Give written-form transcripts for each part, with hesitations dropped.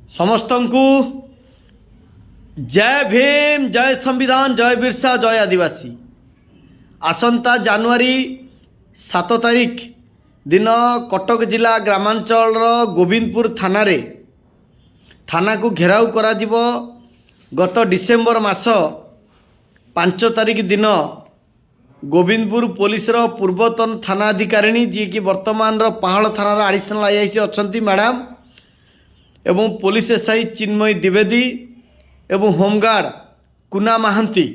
समस्तंकु जय भीम, जय संविधान, जय बिरसा, जय आदिवासी। आसंता जानुआरी 7 तारिख दिन कटक जिला ग्रामांचल गोविंदपुर थाना को घेराव करा जिवो। गत डिसेम्बर मास 5 तारिख दिन गोविंदपुर पुलिस पूर्वतन थाना अधिकारिणी जी की वर्तमान पहाड़ थाना आडिशनाल आईआईसी अच्छा मैडम एवं पुलिस एसआई चिन्मयी द्विवेदी एवं होमगार्ड कुना महांती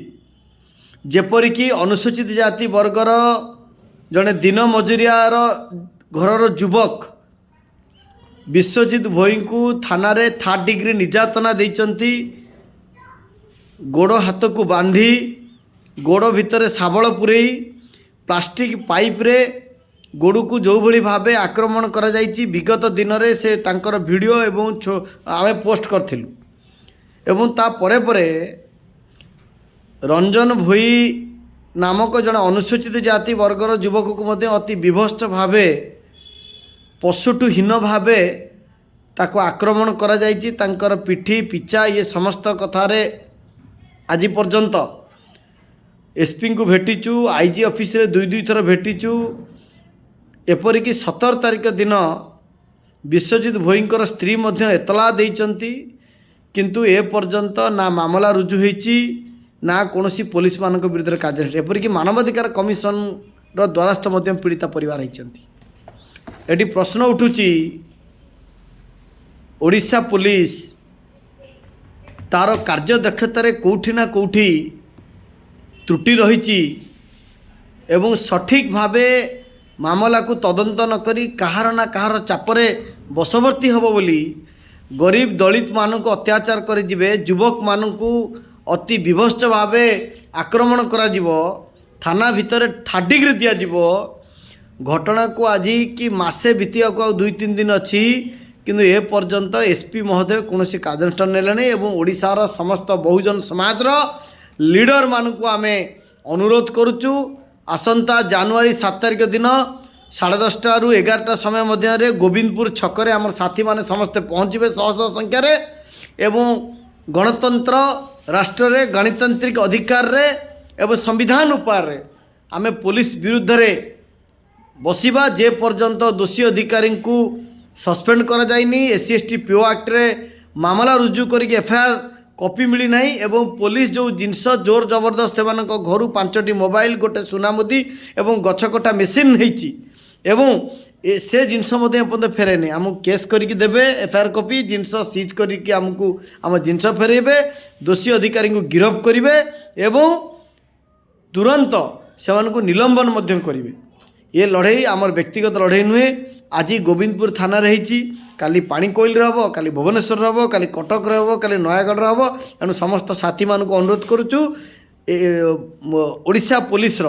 जेपरिक अनुसूचित जाति वर्गर जड़े दिन मजुरियार घरर युवक विश्वजित भोई को थाना रे 3rd डिग्री निर्यातना देइचंती। गोड़ हाथ को बांधी गोड़ भितर शाबल पुरई प्लास्टिक पाइप रे गोड़ को जो भली भावे आक्रमण करा जाइछि। विगत दिन रे से तांकर वीडियो एवं आमे पोस्ट करथिलु एवं ता परे परे रंजन भोई नामक जन अनुसूचित जाति वर्गर युवक को मध्य अति विभत्स भावे पशुटु हीन भावे ताको आक्रमण करा जाइछि। तांकर पिठी पिछा ये समस्त कथारे आज पर्यंत एसपी को भेटीचु, आईजी ऑफिस रे दुई थर भेटीचु। एपरिक 17 तारिख दिन विश्वजित भोईंकर स्त्री मध्य एतला देइचंती, किंतु ए पर्यंत ना मामला रुजु होईची ना कोनोसी पुलिस मानक विरुद्ध कार्य। एपरिक मानवाधिकार कमिशन रो द्वारस्थ मध्य पीड़िता परिवार होईचंती। एटी प्रश्न उठुची ओडिशा पुलिस तार कार्य दक्षतार कोठी ना कोठी त्रुटि रही एवं सठिक भावे मामला को तदंत नकरी कहार ना कहार चापरे बसवर्ती हब बोली गरीब दलित मानक अत्याचार कर युवक मानक अति विभत्स भावे आक्रमण करा जिवो। थाना भितर 3rd डिग्री दिया जिवो। घटना को आज कि मासे बीतिया को 2-3 दिन अच्छी किंतु ए पर्यंत एसपी महोदय कौन कार्यानुष्ठान नेले एवं ओडिशार समस्त बहुजन समाजर लीडर मानक आमे अनुरोध करुचु। आसंता जानुआरी 7 तारिख दिन 10:30 रु 11टा समय मध्य गोविंदपुर छकरे आम साथी माने समस्ते पहुँचे शह संख्यार एवं गणतंत्र राष्ट्र रे गणतांत्रिक अधिकार रे एवं संविधान उपार रे आमे पुलिस विरुद्ध रे बसिबा जे पर्यंत दोषी अधिकारी को सस्पेंड करा जाइनी। SC/ST पीओ एक्ट रे मामला रुजु करी एफआईआर कॉपी मिली नहीं एवं पुलिस जो जिनस जोर जबरदस्त घर 5टी मोबाइल गोटे सुना मुदी एवं गछकटा मेसीन नहीं एवं से जिनस फेरे नहीं आमको केस करके देबे एफआईआर कॉपी जिनस सीज करके आमको आम जिनस फेरेबे दोषी अधिकारी को गिरफ्त करेंगे एवं तुरंत से निलंबन करेंगे। ये लड़ाई आमर व्यक्तिगत लड़ाई नुहे। आज गोविंदपुर थाना रही काली पाणीकोइल हम काली भुवनेश्वर हम काली कटक हम काली नयागढ़ हम एणु समस्त साथी मानक अनुरोध करुचु ओडिशा पुलिस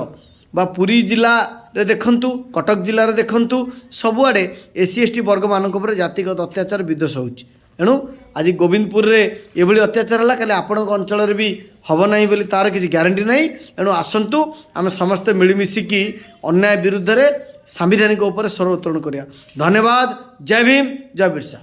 बा पुरी जिला रे देखंतु कटक जिला रे देखंतु सबुआड़े SC/ST वर्ग मानक उपर जातिगत अत्याचार विध्वंस होउछि। एणु आज गोविंदपुर रे एभली अत्याचार हला काली आपणक अंचल रे भी हब नहीं बोली तार किसी ग्यारंटी नहीं। एणु आसंतु आम समस्ते मिलमिशिकी अन्याय विरुद्ध रे सांविधानिक उपर स्वर उत्तोलन करिया। धन्यवाद। जय भीम, जय बिरसा।